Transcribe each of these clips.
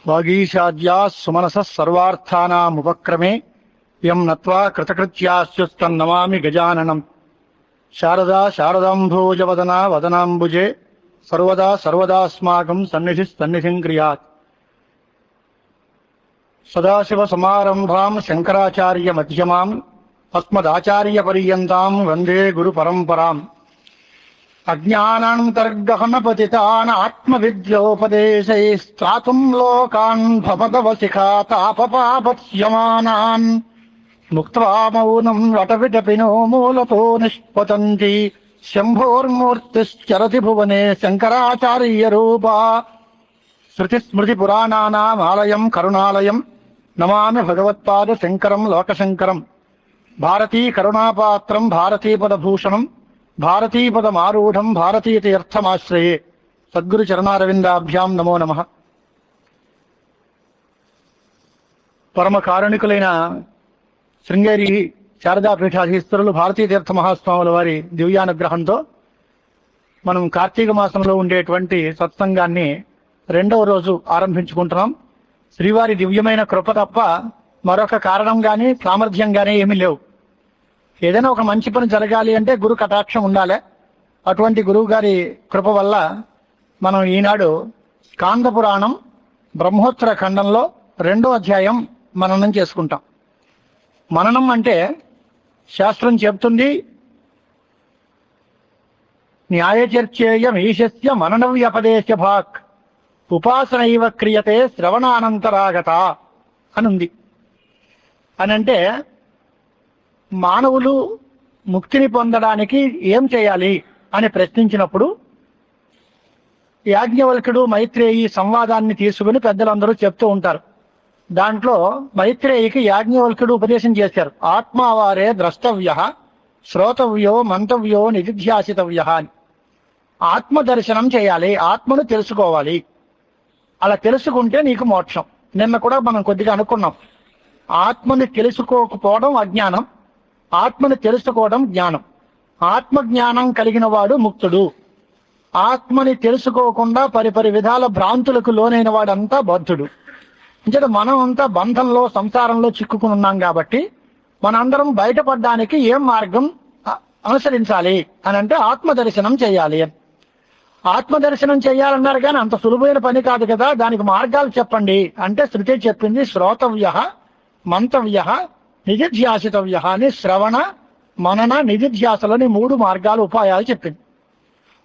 వాగీషాద్యా సుమనస సర్వార్థానాముపక్రమే యం నత్వా కృతకృత్యాస్యుస్తన్నమామి గజాననం. శారదా శారదాంభోజవదనా వదనాంబుజే సర్వదా సర్వదాస్మాకం సన్నిధి సన్నిధిం క్రియాత్. సదాశివ సమారంభాం శంకరాచార్య మధ్యమాం అస్మదాచార్య పర్యంతాం వందే గురు పరంపరాం. అజ్ఞానాంతర్గహన పతితాన్ ఆత్మవిద్యోపదేశైస్త్రాతుం లోకాన్ భవదవశిఖా తాపపాపత్యమానాన్ ముక్త్వా మౌనం వటవిటపినో మూలతో నిష్పతంతి. శంభోర్మూర్తిశ్చరతి భువనే శంకరాచార్య రూపా. శృతిస్మృతి పురాణానామాలయం కరుణాలయం నమామి భగవత్పాద శంకరం లోకశంకరం. భారతీ కరుణాపాత్రం భారతీపదభూషణం భారతీపదమారూఢం భారతీతీర్థమాశ్రయే. సద్గురు చరణారవిందాభ్యాం నమో నమః. పరమ కారుణికులైన శృంగేరి శారదాపీఠాధీశ్వరులు భారతీతీర్థ మహాస్వాముల వారి దివ్యానుగ్రహంతో మనం కార్తీక మాసంలో ఉండేటువంటి సత్సంగాన్ని 2వ రోజు ఆరంభించుకుంటున్నాం. శ్రీవారి దివ్యమైన కృప తప్ప మరొక కారణం కానీ సామర్థ్యం కానీ ఏమీ లేవు. ఏదైనా ఒక మంచి పని జరగాలి అంటే గురు కటాక్షం ఉండాలి. అటువంటి గురువు గారి కృప వల్ల మనం ఈనాడు స్కాంద పురాణం బ్రహ్మోత్తర ఖండంలో 2వ అధ్యాయం మననం చేసుకుంటాం. మననం అంటే శాస్త్రం చెప్తుంది, న్యాయచర్చేయం ఈశస్య మనన వ్యపదేశ భాక్ ఉపాసనైవ క్రియతే శ్రవణానంతరాగత అనుంది. అనంటే మానవులు ముక్తిని పొందడానికి ఏం చేయాలి అని ప్రశ్నించినప్పుడు యాజ్ఞవల్కుడు మైత్రేయి సంవాదాన్ని తీసుకుని పెద్దలందరూ చెప్తూ ఉంటారు. దాంట్లో మైత్రేయికి యాజ్ఞవల్కుడు ఉపదేశం చేశారు. ఆత్మావారే ద్రష్టవ్య శ్రోతవ్యో మంతవ్యో నిధిధ్యాసితవ్య అని. ఆత్మ దర్శనం చేయాలి, ఆత్మను తెలుసుకోవాలి. అలా తెలుసుకుంటే నీకు మోక్షం. నిన్న కూడా మనం కొద్దిగా అనుకున్నాం. ఆత్మని తెలుసుకోకపోవడం అజ్ఞానం, ఆత్మని తెలుసుకోవడం జ్ఞానం. ఆత్మజ్ఞానం కలిగిన వాడు ముక్తుడు. ఆత్మని తెలుసుకోకుండా పరిపరి విధాల భ్రాంతులకు లోనైన వాడంతా బద్ధుడు. అంటే మనం అంతా బంధంలో సంసారంలో చిక్కుకుని ఉన్నాం కాబట్టి మనందరం బయటపడడానికి ఏం మార్గం అనుసరించాలి అని అంటే ఆత్మదర్శనం చేయాలి అని. ఆత్మదర్శనం చేయాలన్నారు కానీ అంత సులువైన పని కాదు కదా, దానికి మార్గాలు చెప్పండి అంటే శృతి చెప్పింది. శ్రోతవ్య మంతవ్య నిధిధ్యాసితవ్య అని శ్రవణ మనన నిధిధ్యాసలని 3 మార్గాలు ఉపాయాలు చెప్పింది.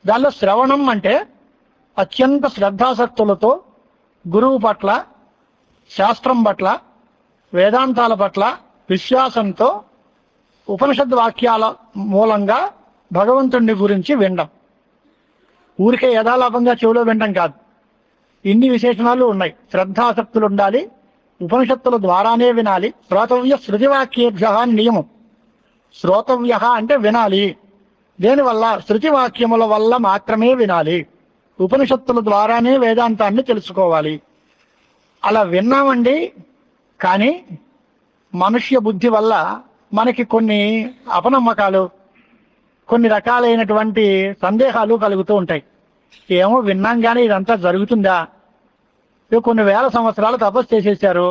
దానిలో శ్రవణం అంటే అత్యంత శ్రద్ధాసక్తులతో గురువు పట్ల, శాస్త్రం పట్ల, వేదాంతాల పట్ల విశ్వాసంతో ఉపనిషద్ వాక్యాల మూలంగా భగవంతుడిని గురించి వినడం. ఊరికే యథాలాపంగా చెవిలో వినడం కాదు. ఇన్ని విశేషణాలు ఉన్నాయి. శ్రద్ధాసక్తులు ఉండాలి, ఉపనిషత్తుల ద్వారానే వినాలి. శ్రోతవ్య శృతివాక్యేభ్య అని నియమం. శ్రోతవ్య అంటే వినాలి. దేనివల్ల? శృతివాక్యముల వల్ల మాత్రమే వినాలి. ఉపనిషత్తుల ద్వారానే వేదాంతాన్ని తెలుసుకోవాలి. అలా విన్నామండి, కానీ మనుష్య బుద్ధి వల్ల మనకి కొన్ని అపనమ్మకాలు, కొన్ని రకాలైనటువంటి సందేహాలు కలుగుతూ ఉంటాయి. ఏమో విన్నాం కానీ ఇదంతా జరుగుతుందా? కొన్ని వేల సంవత్సరాలు తపస్సు చేసేసారు,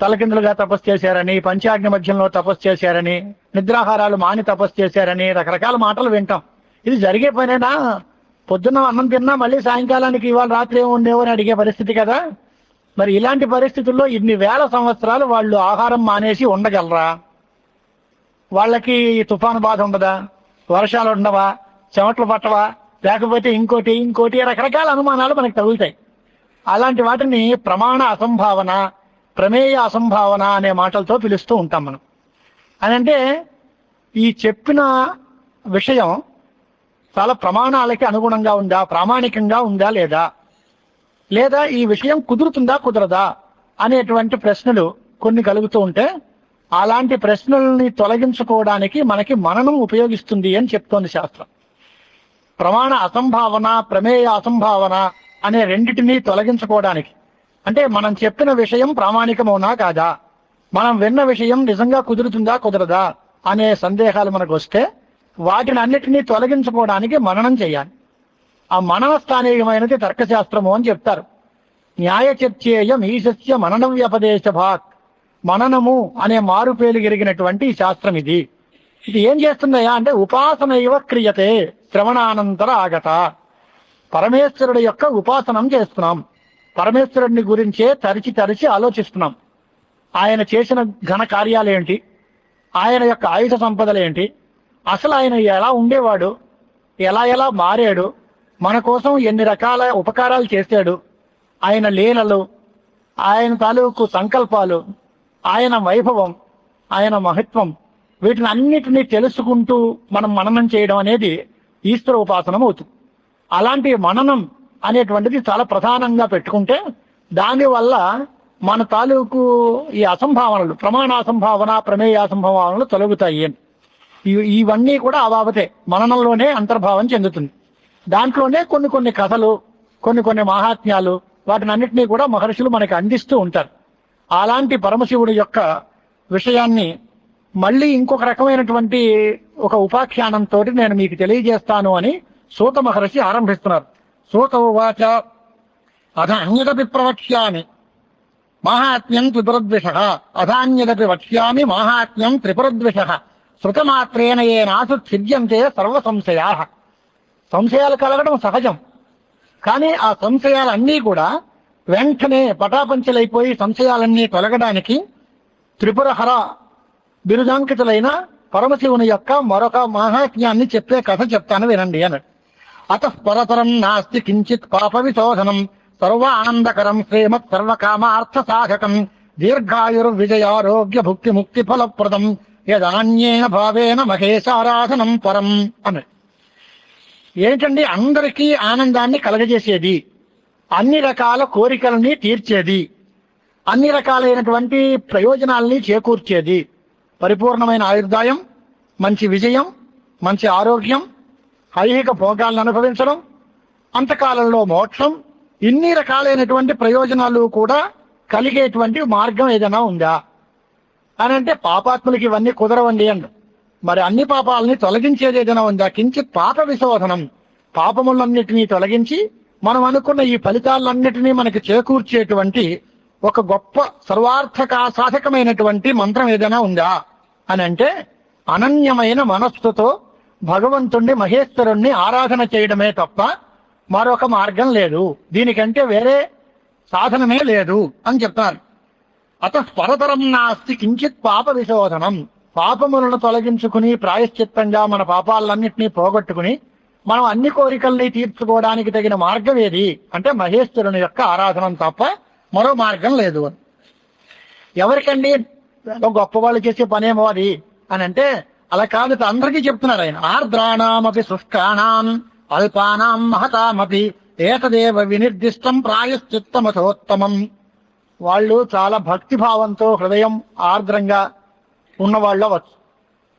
తలకిందులుగా తపస్సు చేశారని, పంచాగ్ని మధ్యంలో తపస్సు చేశారని, నిద్రాహారాలు మాని తపస్సు చేశారని రకరకాల మాటలు వింటాం. ఇది జరిగే పనేనా? పొద్దున్న అన్నం తిన్నా మళ్ళీ సాయంకాలానికి ఇవాళ రాత్రి ఏమి ఉండేవో అని అడిగే పరిస్థితి కదా. మరి ఇలాంటి పరిస్థితుల్లో ఇన్ని వేల సంవత్సరాలు వాళ్ళు ఆహారం మానేసి ఉండగలరా? వాళ్ళకి తుఫాను బాధ ఉండదా? వర్షాలు ఉండవా? చెమట్లు పట్టవా? లేకపోతే ఇంకోటి రకరకాల అనుమానాలు మనకు తగులుతాయి. అలాంటి వాటిని ప్రమాణ అసంభావన, ప్రమేయ అసంభావన అనే మాటలతో పిలుస్తూ ఉంటాం మనం. అని అంటే ఈ చెప్పిన విషయం చాలా ప్రమాణాలకి అనుగుణంగా ఉందా, ప్రామాణికంగా ఉందా లేదా ఈ విషయం కుదురుతుందా కుదరదా అనేటువంటి ప్రశ్నలు కొన్ని కలుగుతూ ఉంటే అలాంటి ప్రశ్నల్ని తొలగించుకోవడానికి మనకి మననం ఉపయోగిస్తుంది అని చెప్తోంది శాస్త్రం. ప్రమాణ అసంభావన, ప్రమేయ అసంభావన అనే రెండిటినీ తొలగించుకోవడానికి, అంటే మనం చెప్పిన విషయం ప్రామాణికమవునా కాదా, మనం విన్న విషయం నిజంగా కుదురుతుందా కుదరదా అనే సందేహాలు మనకు వస్తే వాటిని అన్నిటినీ తొలగించుకోవడానికి మననం చేయాలి. ఆ మనన స్థానీయమైనది తర్కశాస్త్రము అని చెప్తారు. న్యాయ చర్చేయం ఈశస్య మననం వ్యపదేశ భాక్. మననము అనే మారుపేలు కలిగినటువంటి శాస్త్రం ఇది. ఇది ఏం చేస్తుందయ్యా అంటే ఉపాసన ఇవ క్రియతే శ్రవణానంతర ఆగత. పరమేశ్వరుడు యొక్క ఉపాసనం చేస్తున్నాం. పరమేశ్వరుడిని గురించే తరిచి తరిచి ఆలోచిస్తున్నాం. ఆయన చేసిన ఘన కార్యాలేంటి, ఆయన యొక్క ఆయుధ సంపదలేంటి, అసలు ఆయన ఎలా ఉండేవాడు, ఎలా ఎలా మారాడు, మన కోసం ఎన్ని రకాల ఉపకారాలు చేశాడు, ఆయన లీలలు, ఆయన తాలూకు సంకల్పాలు, ఆయన వైభవం, ఆయన మహత్వం, వీటిని అన్నిటినీ తెలుసుకుంటూ మనం మననం చేయడం అనేది ఈశ్వర ఉపాసనం అవుతుంది. అలాంటి మననం అనేటువంటిది చాలా ప్రధానంగా పెట్టుకుంటే దానివల్ల మన తాలూకు ఈ అసంభావనలు, ప్రమాణాసంభావన, ప్రమేయాసంభావనలు తొలగుతాయి అని. ఇవన్నీ కూడా ఆ బాబతే మననంలోనే అంతర్భావం చెందుతుంది. దాంట్లోనే కొన్ని కొన్ని కథలు, కొన్ని కొన్ని మహాత్మ్యాలు, వాటిని అన్నింటినీ కూడా మహర్షులు మనకి అందిస్తూ ఉంటారు. అలాంటి పరమశివుడి యొక్క విషయాన్ని మళ్ళీ ఇంకొక రకమైనటువంటి ఒక ఉపాఖ్యానంతో నేను మీకు తెలియజేస్తాను అని సూత మహర్షి ఆరంభిస్తున్నారు. సూత ఉవాచ అథాన్యదపి ప్రవక్ష్యామి మాహాత్మ్యం త్రిపురద్విష. అథాన్యదపి వక్ష్యామి మాహాత్మ్యం త్రిపురద్విష. శృతమాత్రేణ ఏనాసు ఛిద్యంతే సర్వ సంశయా. సంశయాలు కలగడం సహజం, కానీ ఆ సంశయాలన్నీ కూడా వెంటనే పటాపంచలైపోయి సంశయాలన్నీ తొలగడానికి త్రిపురహర బిరుదాంకితులైన పరమశివుని యొక్క మరొక మహాత్మ్యాన్ని చెప్పే కథ చెప్తాను వినండి అన్నాడు. అతః పరతరం నాస్తి కించిత్ పాప విశోధనం సర్వానందకరం శ్రీమత్ సర్వకామార్థ సాధకం దీర్ఘాయుర్విజయారోగ్య భుక్తి ముక్తి ఫలప్రదం యదాన్యేన భావేన మహేశారాధనం పరం అన్నాడు. ఏంటండి? అందరికీ ఆనందాన్ని కలగజేసేది, అన్ని రకాల కోరికల్ని తీర్చేది, అన్ని రకాలైనటువంటి ప్రయోజనాల్ని చేకూర్చేది, పరిపూర్ణమైన ఆయుర్దాయం, మంచి విజయం, మంచి ఆరోగ్యం, ఐహిక భోగాలను అనుభవించడం, అంతకాలంలో మోక్షం, ఇన్ని రకాలైనటువంటి ప్రయోజనాలు కూడా కలిగేటువంటి మార్గం ఏదైనా ఉందా అని అంటే పాపాత్ములకి ఇవన్నీ కుదరవండి అండి. మరి అన్ని పాపాలని తొలగించేది ఏదైనా ఉందా? కించిత్ పాప విశోధనం, పాపములన్నిటినీ తొలగించి మనం అనుకున్న ఈ ఫలితాలన్నిటినీ మనకి చేకూర్చేటువంటి ఒక గొప్ప సర్వార్థక సాధకమైనటువంటి మంత్రం ఏదైనా ఉందా అని అంటే అనన్యమైన మనస్సుతో భగవంతుణ్ణి, మహేశ్వరుణ్ణి ఆరాధన చేయడమే తప్ప మరొక మార్గం లేదు, దీనికంటే వేరే సాధనమే లేదు అని చెప్తారు. అతః పరతరం నాస్తి కించిత్ పాప విశోధనం. పాపములను తొలగించుకుని ప్రాయశ్చిత్తంగా మన పాపాలన్నింటినీ పోగొట్టుకుని మనం అన్ని కోరికల్ని తీర్చుకోవడానికి తగిన మార్గం ఏది అంటే మహేశ్వరుని యొక్క ఆరాధన తప్ప మరో మార్గం లేదు అని. ఎవరికండి? గొప్ప వాళ్ళు చేసే పనేమో అది అని అంటే అలా కాదు, అందరికీ చెప్తున్నారు ఆయన. ఆర్ద్రాణామపి శుష్కాణాం అల్పానాం మహతామపి ఏతదేవ వినిర్దిష్టం ప్రాయశ్చిత్తమథోత్తమం. వాళ్ళు చాలా భక్తిభావంతో హృదయం ఆర్ద్రంగా ఉన్నవాళ్ళు అవ్వచ్చు,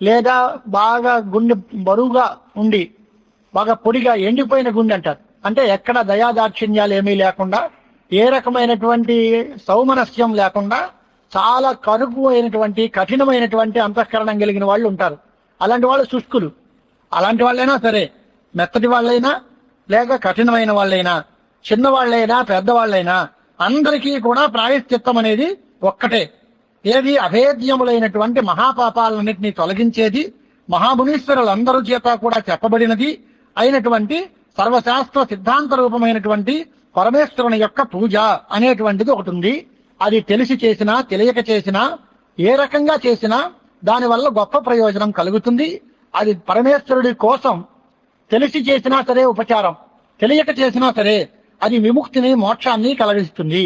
లేదా బాగా గుండె బరువుగా ఉండి బాగా పొడిగా ఎండిపోయిన గుండె అంటారు. అంటే ఎక్కడ దయాదాక్షిణ్యాలు ఏమీ లేకుండా, ఏ రకమైనటువంటి సౌమనస్యం లేకుండా చాలా కరుకు అయినటువంటి కఠినమైనటువంటి అంతఃకరణం కలిగిన వాళ్ళు ఉంటారు. అలాంటి వాళ్ళు శుష్కులు. అలాంటి వాళ్ళైనా సరే, మెత్తటి వాళ్ళైనా లేక కఠినమైన వాళ్ళైనా, చిన్నవాళ్ళైనా పెద్దవాళ్ళైనా అందరికీ కూడా ప్రాయశ్చిత్తం అనేది ఒక్కటే. ఏది? అభేద్యములైనటువంటి మహాపాపాలన్నింటినీ తొలగించేది, మహామునీశ్వరులందరూ చేత కూడా చెప్పబడినది అయినటువంటి సర్వశాస్త్ర సిద్ధాంత రూపమైనటువంటి పరమేశ్వరుని యొక్క పూజ అనేటువంటిది ఒకటి ఉంది. అది తెలిసి చేసినా తెలియక చేసినా, ఏ రకంగా చేసినా దానివల్ల గొప్ప ప్రయోజనం కలుగుతుంది. అది పరమేశ్వరుడి కోసం తెలిసి చేసినా సరే ఉపచారం, తెలియక చేసినా సరే అది విముక్తిని, మోక్షాన్ని కలిగిస్తుంది.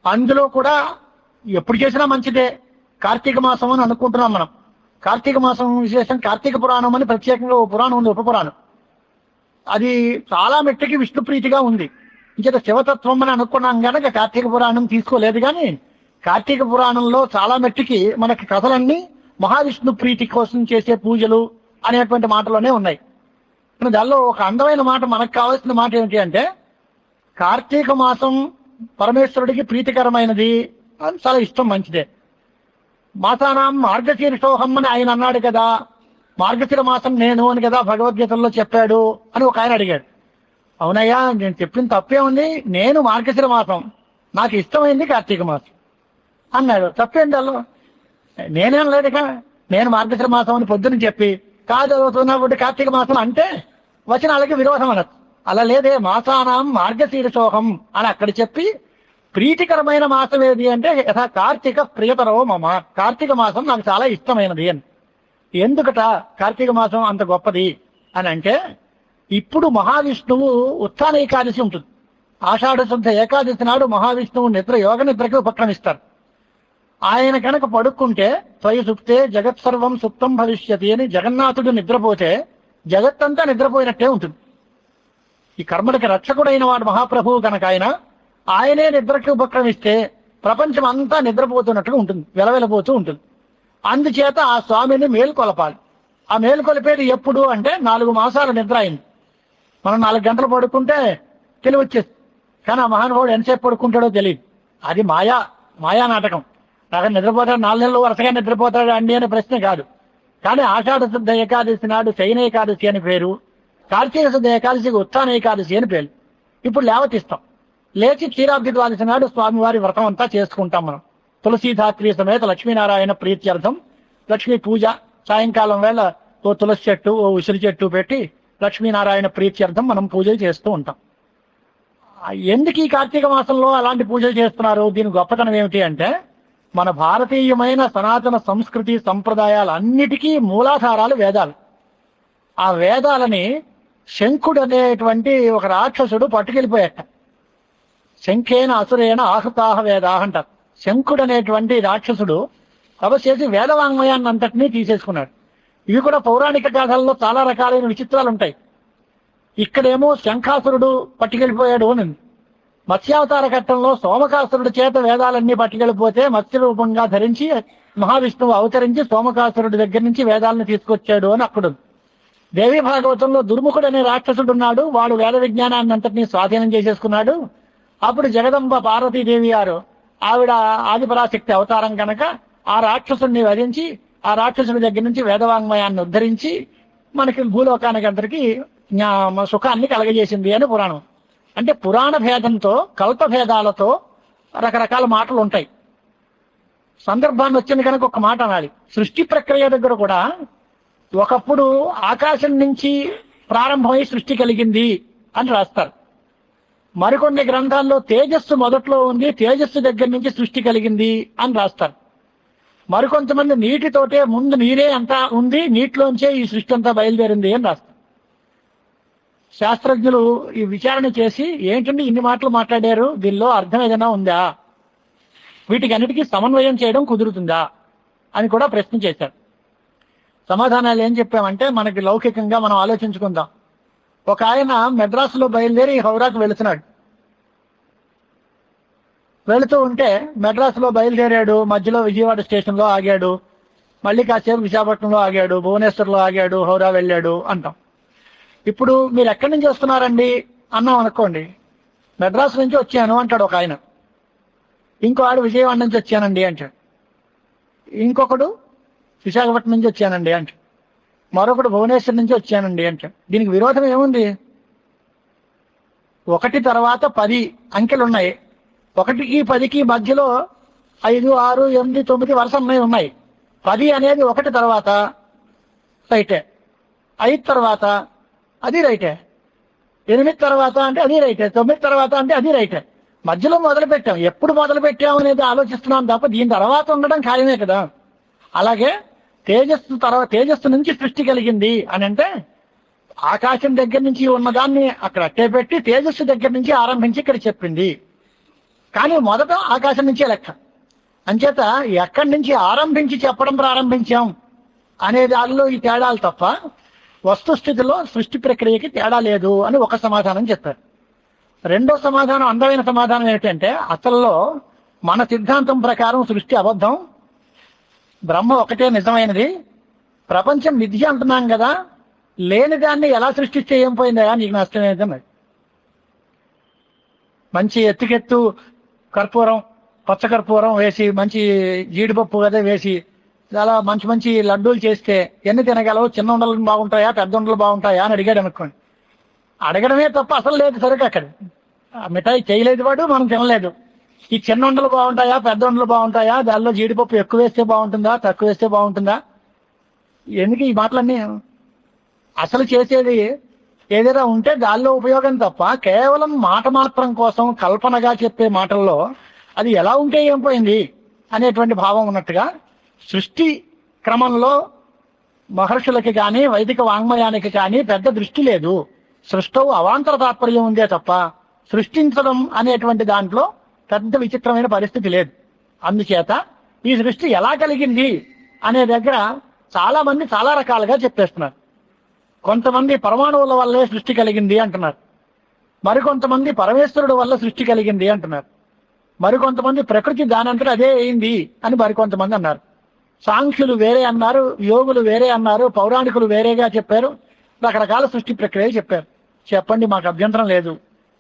అందులో కూడా ఎప్పుడు చేసినా మంచిదే. కార్తీక మాసం అని అనుకుంటున్నాం మనం. కార్తీక మాసం విశేషం కార్తీక పురాణం అని ప్రత్యేకంగా ఓ పురాణం ఉంది, ఉపపురాణం. అది చాలా మెట్టకి విష్ణు ప్రీతిగా ఉంది. ఇంకేత శివతత్వం అని అనుకున్నాం కనుక కార్తీక పురాణం తీసుకోలేదు. కానీ కార్తీక పురాణంలో చాలా మెట్టికి మనకి కథలన్నీ మహావిష్ణు ప్రీతి కోసం చేసే పూజలు అనేటువంటి మాటలోనే ఉన్నాయి. దానిలో ఒక అందమైన మాట, మనకు కావాల్సిన మాట ఏమిటి అంటే కార్తీక మాసం పరమేశ్వరుడికి ప్రీతికరమైనది అని చాలా ఇష్టం, మంచిదే. మాసానాం మార్గశీర్షోహం అని ఆయన అన్నాడు కదా, మార్గశిర మాసం నేను అని కదా భగవద్గీతల్లో చెప్పాడు అని ఒక ఆయన అడిగాడు. అవునయ్యా, నేను చెప్పిన తప్పే ఉంది, నేను మార్గశిర మాసం, నాకు ఇష్టమైంది కార్తీక మాసం అన్నాడు. తప్పేంటి అల్లో? నేనేం లేదుగా, నేను మార్గశిర మాసం అని పొద్దున చెప్పి కాదు చదువుతున్నప్పుడు కార్తీక మాసం అంటే వచనాలకి విరోధం అనొచ్చు. అలా లేదే, మాసానాం మార్గశీర్షోహం అని అక్కడ చెప్పి ప్రీతికరమైన మాసం ఏది అంటే యథా కార్తీక ప్రియతరో మమ, కార్తీక మాసం నాకు చాలా ఇష్టమైనది అని. ఎందుకట కార్తీక మాసం అంత గొప్పది అని అంటే, ఇప్పుడు మహావిష్ణువు ఉత్థాన ఏకాదశి ఉంటుంది. ఆషాఢ శుద్ధ ఏకాదశి నాడు మహావిష్ణువు యోగ నిద్రకి ఉపక్రమిస్తారు. ఆయన కనుక పడుక్కుంటే త్వయి సుప్తే జగత్సర్వం సుప్తం భవిష్యతి అని జగన్నాథుడు నిద్రపోతే జగత్తంతా నిద్రపోయినట్టే ఉంటుంది. ఈ కర్మలకి రక్షకుడైన వాడు మహాప్రభువు కనుక ఆయనే నిద్రకి ఉపక్రమిస్తే ప్రపంచం అంతా నిద్రపోతున్నట్టుగా ఉంటుంది, వెలవెలపోతూ ఉంటుంది. అందుచేత ఆ స్వామిని మేల్కొలపాలి. ఆ మేల్కొలిపేది ఎప్పుడు అంటే 4 మాసాల నిద్ర అయింది. మనం 4 గంటలు పడుకుంటే తెలివచ్చేస్తుంది, కానీ ఆ మహానుభావుడు ఎంతసేపు పడుకుంటాడో తెలియదు. అది మాయా నాటకం. నాకు నిద్రపోతాడు 4 నెలలు వరుసగా నిద్రపోతాడు అండి అనే ప్రశ్న కాదు. కానీ ఆషాఢ శుద్ధ ఏకాదశి నాడు శయన ఏకాదశి అని పేరు, కార్తీక శుద్ధ ఏకాదశికి ఉత్థాన ఏకాదశి అని పేరు. ఇప్పుడు లేవతిస్తాం, లేచి క్షీరాబ్ది ద్వాదశి నాడు స్వామివారి వ్రతం అంతా చేసుకుంటాం మనం. తులసీధాత్రి సమేత లక్ష్మీనారాయణ ప్రీత్యర్థం లక్ష్మీ పూజ, సాయంకాలం వేళ ఓ తులసి చెట్టు ఓ ఉసిరి చెట్టు పెట్టి లక్ష్మీనారాయణ ప్రీత్యర్థం మనం పూజలు చేస్తూ ఉంటాం. ఎందుకు ఈ కార్తీక మాసంలో అలాంటి పూజలు చేస్తున్నారు? దీని గొప్పతనం ఏమిటి అంటే, మన భారతీయమైన సనాతన సంస్కృతి సంప్రదాయాలన్నిటికీ మూలాధారాలు వేదాలు. ఆ వేదాలని శంఖుడు అనేటువంటి ఒక రాక్షసుడు పట్టుకెళ్ళిపోయాట. శంఖేన అసురేణ ఆహుతాహ వేదాహ అంటారు. శంఖుడు అనేటువంటి రాక్షసుడు తపస్సు చేసి వేదవాంగ్మయాన్ని అంతటినీ తీసేసుకున్నాడు. ఇవి కూడా పౌరాణిక గాథల్లో చాలా రకాలైన విచిత్రాలు ఉంటాయి. ఇక్కడేమో శంఖాసురుడు పట్టుకెళ్ళిపోయాడు అని, మత్స్యావతార ఘట్టంలో సోమకాసురుడు చేత వేదాలన్నీ పట్టుకెళ్ళిపోతే మత్స్య రూపంగా ధరించి మహావిష్ణువు అవతరించి సోమకాసురుడి దగ్గర నుంచి వేదాలను తీసుకొచ్చాడు అని అక్కడ. దేవి భాగవతంలో దుర్ముఖుడు అనే రాక్షసుడు ఉన్నాడు, వాడు వేద విజ్ఞానాన్ని అంతటినీ స్వాధీనం చేసేసుకున్నాడు. అప్పుడు జగదంబ పార్వతీదేవి గారు, ఆవిడ ఆదిపరాశక్తి అవతారం కనుక ఆ రాక్షసుడిని వధించి ఆ రాక్షసుడి దగ్గర నుంచి వేదవాంగ్మయాన్ని ఉద్ధరించి మనకి భూలోకానికి అందరికీ సుఖాన్ని కలగజేసింది అని పురాణం. అంటే పురాణ భేదంతో కల్పభేదాలతో రకరకాల మాటలు ఉంటాయి. సందర్భాన్ని వచ్చింది కనుక ఒక మాట అనాలి. సృష్టి ప్రక్రియ దగ్గర కూడా ఒకప్పుడు ఆకాశం నుంచి ప్రారంభమై సృష్టి కలిగింది అని రాస్తారు. మరికొన్ని గ్రంథాల్లో తేజస్సు మొదట్లో ఉంది, తేజస్సు దగ్గర నుంచి సృష్టి కలిగింది అని రాస్తారు. మరికొంతమంది నీటితోటే ముందు నీరే అంతా ఉంది, నీటిలోంచే ఈ సృష్టి అంతా బయలుదేరింది అని రాస్తారు. శాస్త్రజ్ఞులు ఈ విచారణ చేసి ఏంటంటే ఇన్ని మాటలు మాట్లాడారు, దీనిలో అర్థం ఏదైనా ఉందా, వీటికి అన్నిటికీ సమన్వయం చేయడం కుదురుతుందా అని కూడా ప్రశ్న చేశారు. సమాధానాలు ఏం చెప్పామంటే, మనకి లౌకికంగా మనం ఆలోచించుకుందాం. ఒక ఆయన మెడ్రాసులో బయలుదేరి హౌరాకు వెళుతున్నాడు. వెళుతూ ఉంటే మెడ్రాసులో బయలుదేరాడు, మధ్యలో విజయవాడ స్టేషన్లో ఆగాడు, మళ్ళీ కాసేపు విశాఖపట్నంలో ఆగాడు, భువనేశ్వర్లో ఆగాడు, హౌరా వెళ్ళాడు అంటాం. ఇప్పుడు మీరు ఎక్కడి నుంచి వస్తున్నారండి అన్నాం అనుకోండి, మెడ్రాస్ నుంచి వచ్చాను అంటాడు ఒక ఆయన. ఇంకో ఆడు విజయవాడ నుంచి వచ్చానండి అంటాడు. ఇంకొకడు విశాఖపట్నం నుంచి వచ్చానండి అంటాడు. మరొకడు భువనేశ్వర్ నుంచి వచ్చానండి అంటాడు. దీనికి విరోధం ఏముంది? 1 తర్వాత 10 అంకెలు ఉన్నాయి. 1కి 10కి మధ్యలో 5, 6, 8, 9 వరుస ఉన్నాయి. 10 అనేది 1 తర్వాత రైటే, 5 తర్వాత అది రైటే, 8 తర్వాత అంటే అది రైటే, 9 తర్వాత అంటే అది రైటే. మధ్యలో మొదలు పెట్టాం. ఎప్పుడు మొదలు పెట్టాం అనేది ఆలోచిస్తున్నాం తప్ప దీని తర్వాత ఉండడం ఖాయమే కదా. అలాగే తేజస్సు నుంచి సృష్టి కలిగింది అని అంటే ఆకాశం దగ్గర నుంచి ఉన్నదాన్ని అక్కడ అట్టే పెట్టి తేజస్సు దగ్గర నుంచి ఆరంభించి ఇక్కడ చెప్పింది. కానీ మొదట ఆకాశం నుంచే లెక్క. అంచేత ఎక్కడి నుంచి ఆరంభించి చెప్పడం ప్రారంభించాం అనే దానిలో ఈ తేడాలు తప్ప వస్తుస్థితిలో సృష్టి ప్రక్రియకి తేడా లేదు అని ఒక సమాధానం చెప్పారు. రెండో సమాధానం, అందమైన సమాధానం ఏమిటంటే, అసల్లో మన సిద్ధాంతం ప్రకారం సృష్టి అబద్ధం, బ్రహ్మ ఒకటే నిజమైనది, ప్రపంచం మిథ్య అంటున్నాం కదా, లేని దాన్ని ఎలా సృష్టిస్తే ఏం పోయిందా, నీకు నష్టం ఏంటన్నది. మంచి ఎత్తుకెత్తు కర్పూరం, పచ్చ కర్పూరం వేసి మంచి జీడిపప్పు కదా వేసి చాలా మంచి మంచి లడ్డూలు చేస్తే ఎన్ని తినగలవు, చిన్న ఉండలు బాగుంటాయా పెద్ద ఉండలు బాగుంటాయా అని అడిగాడు అనుకోండి. అడగడమే తప్ప అసలు లేదు సరుకు అక్కడ. మిఠాయి చేయలేదు వాడు, మనం తినలేదు. ఈ చిన్న ఉండలు బాగుంటాయా, పెద్ద ఉండలు బాగుంటాయా, దానిలో జీడిపప్పు ఎక్కువ వేస్తే బాగుంటుందా, తక్కువ వేస్తే బాగుంటుందా, ఎందుకు ఈ మాటలన్నీ? అసలు చేసేది ఏదైనా ఉంటే దానిలో ఉపయోగం తప్ప కేవలం మాట మాత్రం కోసం కల్పనగా చెప్పే మాటల్లో అది ఎలా ఉంటే ఏం పోయింది అనేటువంటి భావం ఉన్నట్టుగా సృష్టి క్రమంలో మహర్షులకి కానీ వైదిక వాంగ్మయానికి కానీ పెద్ద దృష్టి లేదు. సృష్టవు అవాంతర తాత్పర్యం ఉందే తప్ప సృష్టించడం అనేటువంటి దాంట్లో పెద్ద విచిత్రమైన పరిస్థితి లేదు. అందుచేత ఈ సృష్టి ఎలా కలిగింది అనే దగ్గర చాలా మంది చాలా రకాలుగా చెప్పేస్తున్నారు. కొంతమంది పరమాణువుల వల్లే సృష్టి కలిగింది అంటున్నారు, మరికొంతమంది పరమేశ్వరుడు వల్ల సృష్టి కలిగింది అంటున్నారు, మరికొంతమంది ప్రకృతి దానంతట అదే అయింది అని మరికొంతమంది అన్నారు. సాంఖ్యులు వేరే అన్నారు, యోగులు వేరే అన్నారు, పౌరాణికులు వేరేగా చెప్పారు, రకరకాల సృష్టి ప్రక్రియలు చెప్పారు. చెప్పండి, మాకు అభ్యంతరం లేదు.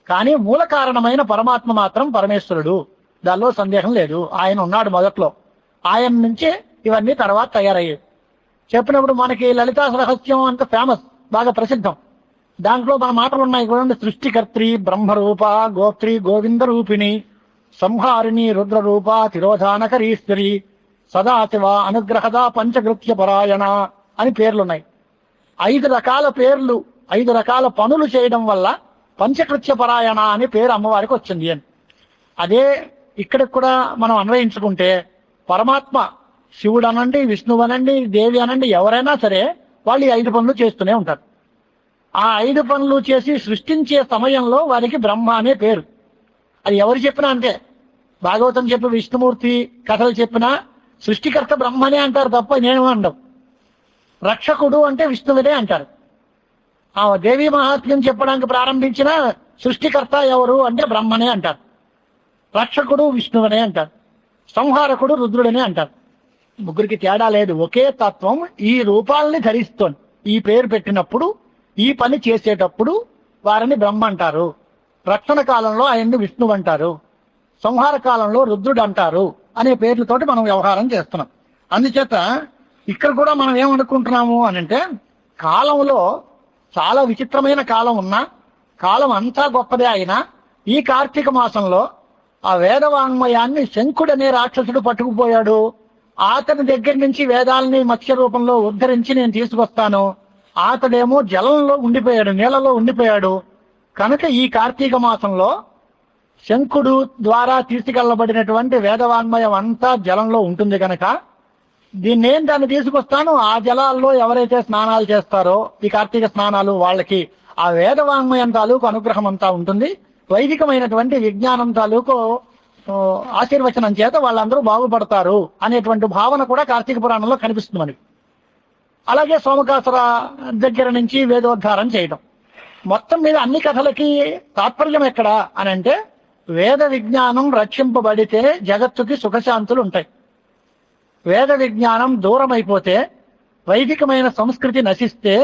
కానీ మూల కారణమైన పరమాత్మ మాత్రం పరమేశ్వరుడు, దానిలో సందేహం లేదు. ఆయన ఉన్నాడు మొదట్లో, ఆయన నుంచే ఇవన్నీ తర్వాత తయారయ్యాయి. చెప్పినప్పుడు మనకి లలితా రహస్యం అంత ఫేమస్, బాగా ప్రసిద్ధం. దాంట్లో మన మాటలు ఉన్నాయి చూడండి. సృష్టికర్త్రి బ్రహ్మరూప గోత్రి గోవింద రూపిణి సంహారిణి రుద్రరూప తిరోధానకరీశ్వరి సదాశివ అనుగ్రహద పంచకృత్య పరాయణ అని పేర్లున్నాయి. 5 రకాల పేర్లు, 5 రకాల పనులు చేయడం వల్ల పంచకృత్య పరాయణ అని పేరు అమ్మవారికి వచ్చింది అని. అదే ఇక్కడికి కూడా మనం అన్వయించుకుంటే పరమాత్మ శివుడు అనండి, విష్ణువు అనండి, దేవి అనండి, ఎవరైనా సరే వాళ్ళు 5 పనులు చేస్తూనే ఉంటారు. ఆ 5 పనులు చేసి సృష్టించే సమయంలో వారికి బ్రహ్మ అనే పేరు. అది ఎవరు చెప్పినా అంతే. భాగవతం చెప్పి విష్ణుమూర్తి కథలు చెప్పినా సృష్టికర్త బ్రహ్మనే అంటారు తప్ప నేను అండం. రక్షకుడు అంటే విష్ణువునే అంటారు. ఆ దేవీ మహాత్మ్యం చెప్పడానికి ప్రారంభించిన సృష్టికర్త ఎవరు అంటే బ్రహ్మనే అంటారు. రక్షకుడు విష్ణువునే అంటారు. సంహారకుడు రుద్రుడనే అంటారు. ముగ్గురికి తేడా లేదు, ఒకే తత్వం ఈ రూపాలని ధరిస్తోంది. ఈ పేరు పెట్టినప్పుడు, ఈ పని చేసేటప్పుడు వారిని బ్రహ్మ అంటారు. రక్షణ కాలంలో ఆయన్ని విష్ణువు అంటారు, సంహార కాలంలో రుద్రుడు అంటారు అనే పేర్లతోటి మనం వ్యవహారం చేస్తున్నాం. అందుచేత ఇక్కడ కూడా మనం ఏమనుకుంటున్నాము అని అంటే, కాలంలో చాలా విచిత్రమైన కాలం ఉన్నా, కాలం అంతా గొప్పదే అయినా, ఈ కార్తీక మాసంలో ఆ వేదవాంగ్మయాన్ని శంకుడనే రాక్షసుడు పట్టుకుపోయాడు. అతని దగ్గర నుంచి వేదాలని మత్స్య రూపంలో ఉద్ధరించి నేను తీసుకొస్తాను. అతడేమో జలంలో ఉండిపోయాడు, నీళ్లలో ఉండిపోయాడు. కనుక ఈ కార్తీక మాసంలో శంకుడు ద్వారా తీసుకెళ్లబడినటువంటి వేదవాంగ్మయం అంతా జలంలో ఉంటుంది కనుక దాన్ని తీసుకొస్తాను. ఆ జలాల్లో ఎవరైతే స్నానాలు చేస్తారో ఈ కార్తీక స్నానాలు, వాళ్ళకి ఆ వేదవాంగ్మయం తాలూకు అనుగ్రహం అంతా ఉంటుంది. వైదికమైనటువంటి విజ్ఞానం తాలూకు ఆశీర్వచనం చేత వాళ్ళందరూ బాగుపడతారు అనేటువంటి భావన కూడా కార్తీక పురాణంలో కనిపిస్తుంది మనకి. అలాగే సోమకాసుర దగ్గర నుంచి వేదోద్ధారం చేయడం. మొత్తం మీద అన్ని కథలకి తాత్పర్యం ఎక్కడ అని అంటే, వేద విజ్ఞానం రక్షింపబడితే జగత్తుకి సుఖశాంతులు ఉంటాయి. వేద విజ్ఞానం దూరం అయిపోతే, వైదికమైన సంస్కృతి నశిస్తే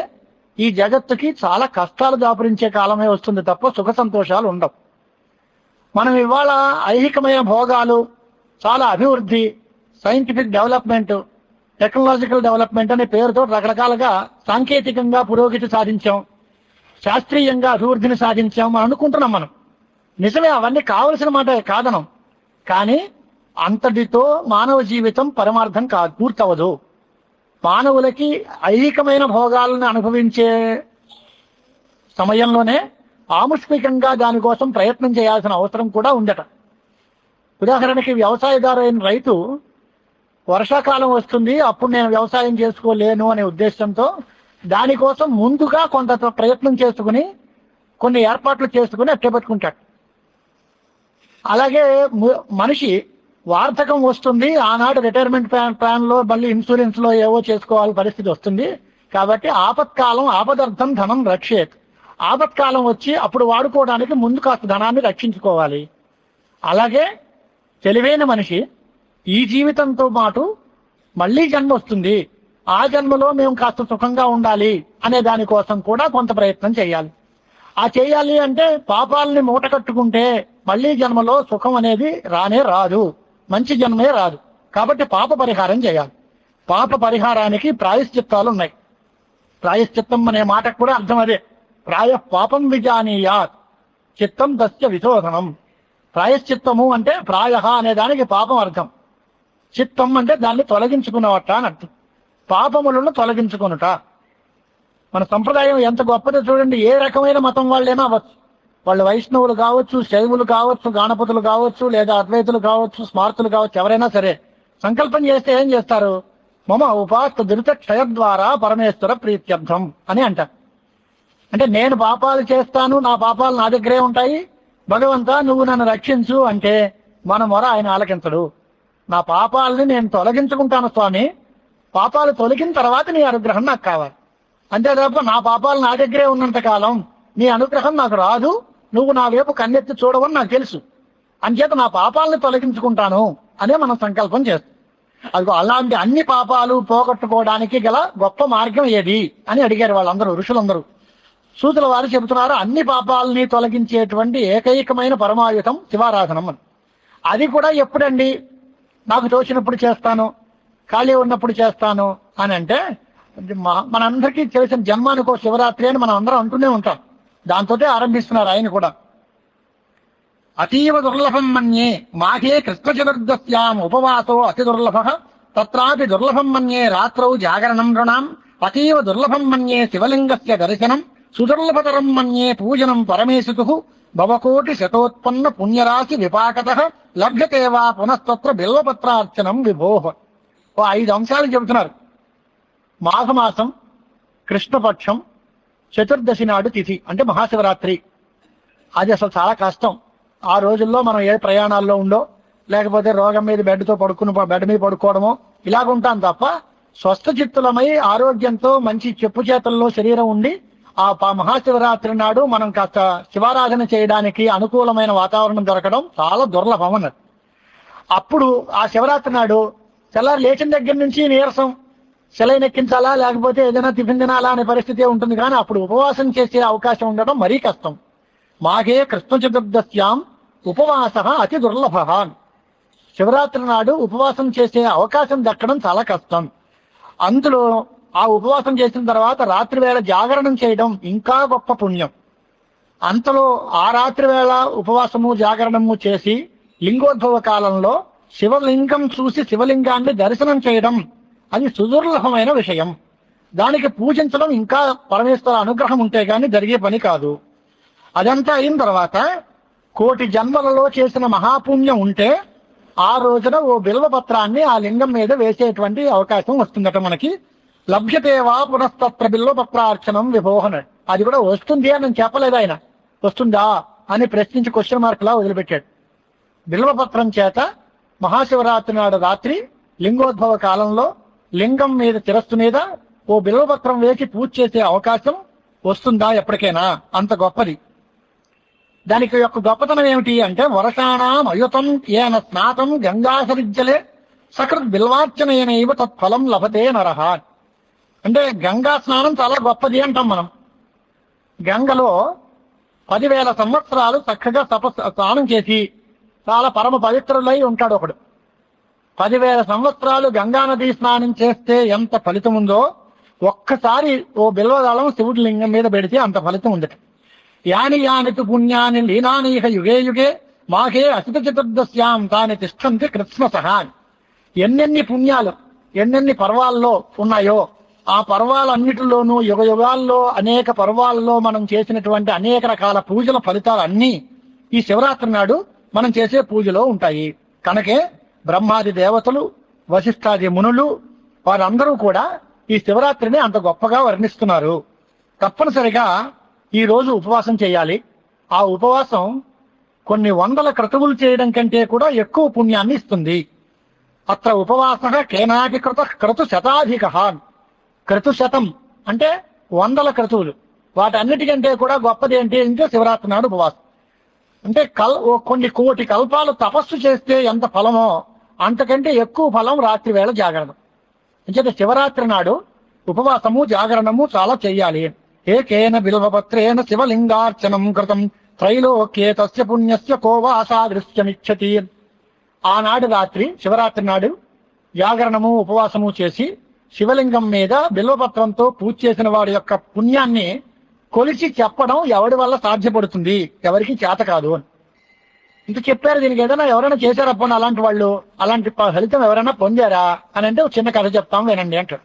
ఈ జగత్తుకి చాలా కష్టాలు దాపురించే కాలమే వస్తుంది తప్ప సుఖ సంతోషాలు ఉండవు. మనం ఇవాళ ఐహికమైన భోగాలు, చాలా అభివృద్ధి, సైంటిఫిక్ డెవలప్మెంట్, టెక్నాలజికల్ డెవలప్మెంట్ అనే పేరుతో రకరకాలుగా సాంకేతికంగా పురోగతి సాధించాం, శాస్త్రీయంగా అభివృద్ధిని సాధించాం అని అనుకుంటున్నాం మనం. నిజమే, అవన్నీ కావలసిన మాట కాదనం. కానీ అంతటితో మానవ జీవితం పరమార్థం కాదు, పూర్తవదు. మానవులకి ఐహికమైన భోగాలను అనుభవించే సమయంలోనే ఆముష్మికంగా దానికోసం ప్రయత్నం చేయాల్సిన అవసరం కూడా ఉందట. ఉదాహరణకి వ్యవసాయదారు అయిన రైతు వర్షాకాలం వస్తుంది, అప్పుడు నేను వ్యవసాయం చేసుకోలేను అనే ఉద్దేశంతో దానికోసం ముందుగా కొంత ప్రయత్నం చేసుకుని కొన్ని ఏర్పాట్లు చేసుకుని అట్టే పెట్టుకుంటాడు. అలాగే మనిషి వార్ధకం వస్తుంది, ఆనాడు రిటైర్మెంట్ ప్లాన్ లో మళ్ళీ ఇన్సూరెన్స్ లో ఏవో చేసుకోవాల్సిన పరిస్థితి వస్తుంది. కాబట్టి ఆపత్కాలం ఆపదర్థం ధనం రక్షేత్. ఆపత్కాలం వచ్చి అప్పుడు వాడుకోవడానికి ముందు కాస్త ధనాన్ని రక్షించుకోవాలి. అలాగే తెలివైన మనిషి ఈ జీవితంతో పాటు మళ్ళీ జన్మ వస్తుంది, ఆ జన్మలో మేము కాస్త సుఖంగా ఉండాలి అనే దానికోసం కూడా కొంత ప్రయత్నం చేయాలి. ఆ చేయాలి అంటే పాపాలని మూట కట్టుకుంటే మళ్ళీ జన్మలో సుఖం అనేది రానే రాదు, మంచి జన్మే రాదు. కాబట్టి పాప పరిహారం చేయాలి. పాప పరిహారానికి ప్రాయశ్చిత్తాలు ఉన్నాయి. ప్రాయశ్చిత్తం అనే మాటకు కూడా అర్థం అదే. ప్రాయ పాపం విజానీయాత్ చిత్తం తస్య విశోధనం. ప్రాయశ్చిత్తము అంటే ప్రాయ అనే దానికి పాపం అర్థం, చిత్తం అంటే దాన్ని తొలగించుకున్నవట అని అర్థం. పాపములను తొలగించుకునుట. మన సంప్రదాయం ఎంత గొప్పదో చూడండి. ఏ రకమైన మతం వాళ్ళైనా అవ్వచ్చు, వాళ్ళు వైష్ణవులు కావచ్చు, శైవులు కావచ్చు, గాణపతులు కావచ్చు, లేదా అద్వైతులు కావచ్చు, స్మార్తులు కావచ్చు, ఎవరైనా సరే సంకల్పం చేస్తే ఏం చేస్తారు? మమ ఉపాస్త దురిత క్షయ ద్వారా పరమేశ్వర ప్రీత్యర్థం అని అంటారు. అంటే నేను పాపాలు చేస్తాను, నా పాపాలు నా దగ్గరే ఉంటాయి, భగవంతా నువ్వు నన్ను రక్షించు అంటే మన మొర ఆయన ఆలకించడు. నా పాపాలని నేను తొలగించుకుంటాను స్వామి, పాపాలు తొలగిన తర్వాత నీ అనుగ్రహం నాకు కావాలి. అంతే తప్ప నా పాపాలు నా దగ్గరే ఉన్నంత కాలం నీ అనుగ్రహం నాకు రాదు, నువ్వు నా వైపు కన్నెత్తి చూడవని నాకు తెలుసు, అంచేత నా పాపాలను తొలగించుకుంటాను అనే మనం సంకల్పం చేస్తాం. అది అలాంటి అన్ని పాపాలు పోగొట్టుకోవడానికి గల గొప్ప మార్గం ఏది అని అడిగారు వాళ్ళందరూ, ఋషులందరూ. సూతుల వారు చెబుతున్నారు, అన్ని పాపాలని తొలగించేటువంటి ఏకైకమైన పరమాయుధం శివారాధనం అని. అది కూడా ఎప్పుడండి? నాకు తోచినప్పుడు చేస్తాను, ఖాళీ ఉన్నప్పుడు చేస్తాను అని అంటే, మనందరికీ తెలిసిన జన్మానికో శివరాత్రి అని మనం అందరం అంటూనే ఉంటాం. దాంతో ఆరంభిస్తున్నారు ఆయన కూడా. అతీవ దుర్లభం మన్యే మాఘే కృష్ణ చతుర్దశ్యాం ఉపవాసో అతి దుర్లభ తత్రాపి దుర్లభం మన్యే రాత్రౌ జాగరణం నృణాం అతీవ దుర్లభం మన్యే శివలింగస్య దర్శనం సుదుర్లభతరం మన్యే పూజనం పరమేశుతు భవకోటి శతోత్పన్న పుణ్యరాశి విపాకత లభ్యతే వా పునస్తత్ర బిల్వపత్రార్చనం విభోహ. 5 అంశాలు చెబుతున్నారు. మాఘమాసం, కృష్ణపక్షం, చతుర్దశి నాడు తిథి అంటే మహాశివరాత్రి. అది అసలు చాలా కష్టం. ఆ రోజుల్లో మనం ఏ ప్రయాణాల్లో ఉండో, లేకపోతే రోగం మీద బెడ్ మీద పడుకోవడమో ఇలాగ ఉంటాం తప్ప స్వస్థచిత్తులమై ఆరోగ్యంతో మంచి చెప్పు చేతల్లో శరీరం ఉండి ఆ మహాశివరాత్రి నాడు మనం కాస్త శివారాధన చేయడానికి అనుకూలమైన వాతావరణం దొరకడం చాలా దుర్లభం అన్నది. అప్పుడు ఆ శివరాత్రి నాడు తెల్లారి లేచిన దగ్గర నుంచి నీరసం, సెలైన్ ఎక్కించాలా లేకపోతే ఏదైనా టిఫిన్ తినాలా అనే పరిస్థితి ఉంటుంది. కానీ అప్పుడు ఉపవాసం చేసే అవకాశం ఉండడం మరీ కష్టం. మాఘే కృష్ణ చతుర్దశ్యాం ఉపవాస అతి దుర్లభ. శివరాత్రి నాడు ఉపవాసం చేసే అవకాశం దక్కడం చాలా కష్టం. అందులో ఆ ఉపవాసం చేసిన తర్వాత రాత్రి వేళ జాగరణం చేయడం ఇంకా గొప్ప పుణ్యం. అంతలో ఆ రాత్రి వేళ ఉపవాసము జాగరణము చేసి లింగోద్భవ కాలంలో శివలింగం చూసి శివలింగాన్ని దర్శనం చేయడం అది సుదుర్లభమైన విషయం. దానికి పూజించడం ఇంకా పరమేశ్వర అనుగ్రహం ఉంటే గాని జరిగే పని కాదు. అదంతా అయిన తర్వాత 1,000,000 జన్మలలో చేసిన మహాపుణ్యం ఉంటే ఆ రోజున ఓ బిల్వపత్రాన్ని ఆ లింగం మీద వేసేటువంటి అవకాశం వస్తుందట మనకి. లభ్యతేవా పునస్తత్ర బిల్వపత్రార్చనం విభోహన. అది కూడా వస్తుంది అని నేను చెప్పలేదు, ఆయన వస్తుందా అని ప్రశ్నించి క్వశ్చన్ మార్క్ లా వదిలిపెట్టాడు. బిల్వపత్రం చేత మహాశివరాత్రి నాడు రాత్రి లింగోద్భవ కాలంలో లింగం మీద శిరస్సు మీద ఓ బిల్వపత్రం వేసి పూజ చేసే అవకాశం వస్తుందా ఎప్పటికైనా? అంత గొప్పది. దానికి యొక్క గొప్పతనం ఏమిటి అంటే, వర్షాణం అయుతం ఏన స్నాతం గంగాసరిజ్జలే సకృత్ బిల్వార్చనైనైవ తత్ఫలం లభతే నరహ. అంటే గంగా స్నానం చాలా గొప్పది అంటాం మనం. గంగలో 10,000 సంవత్సరాలు చక్కగా స్నానం చేసి చాలా పరమ పవిత్రులై ఉంటాడు ఒకడు. 10,000 సంవత్సరాలు గంగానది స్నానం చేస్తే ఎంత ఫలితం ఉందో ఒక్కసారి ఓ బిల్వదళం శివుడి లింగం మీద పెడితే అంత ఫలితం ఉంది. యాని యానితు పుణ్యాని లీనానీహ యుగే యుగే మాఘే అసిత చతుర్దశ్యాం తాని తిష్టంతి కృత్స్నసః. ఎన్నెన్ని పుణ్యాలు ఎన్నెన్ని పర్వాల్లో ఉన్నాయో ఆ పర్వాలన్నిటిలోనూ యుగ యుగాల్లో అనేక పర్వాల్లో మనం చేసినటువంటి అనేక రకాల పూజల ఫలితాలు అన్నీ ఈ శివరాత్రి నాడు మనం చేసే పూజలో ఉంటాయి. కనుకే బ్రహ్మాది దేవతలు, వశిష్ఠాది మునులు వారందరూ కూడా ఈ శివరాత్రిని అంత గొప్పగా వర్ణిస్తున్నారు. తప్పనిసరిగా ఈ రోజు ఉపవాసం చేయాలి. ఆ ఉపవాసం కొన్ని 100 క్రతువులు చేయడం కంటే కూడా ఎక్కువ పుణ్యాన్ని ఇస్తుంది. అత్ర ఉపవాస కేనాపి క్రతు శతాధిక. క్రతుశతం అంటే 100 క్రతువులు. వాటన్నిటికంటే కూడా గొప్పది ఏంటి అంటే శివరాత్రి నాడు ఉపవాసం. అంటే కొన్ని 1,000,000 కల్పాలు తపస్సు చేస్తే ఎంత ఫలమో అంతకంటే ఎక్కువ ఫలం రాత్రి వేళ జాగరణం. అంటే శివరాత్రి నాడు ఉపవాసము జాగరణము చాలా చెయ్యాలి. ఏకేన బిల్వపత్రేణ శివలింగార్చనం కృతం త్రైలోక్యే తస్య పుణ్యస్య కోవాసా దృశ్యమిచ్చతి. ఆనాడు రాత్రి శివరాత్రి నాడు జాగరణము ఉపవాసము చేసి శివలింగం మీద బిల్వపత్రంతో పూజ చేసిన వాడి యొక్క పుణ్యాన్ని కొలిచి చెప్పడం ఎవడి వల్ల సాధ్యపడుతుంది, ఎవరికి చేత కాదు అని. ఇంత చెప్పారు, దీనికి ఏదైనా ఎవరైనా చేశారా పోనీ అలాంటి వాళ్ళు, అలాంటి ఫలితం ఎవరైనా పొందారా అని అంటే ఒక చిన్న కథ చెప్తాం వినండి అంటాడు.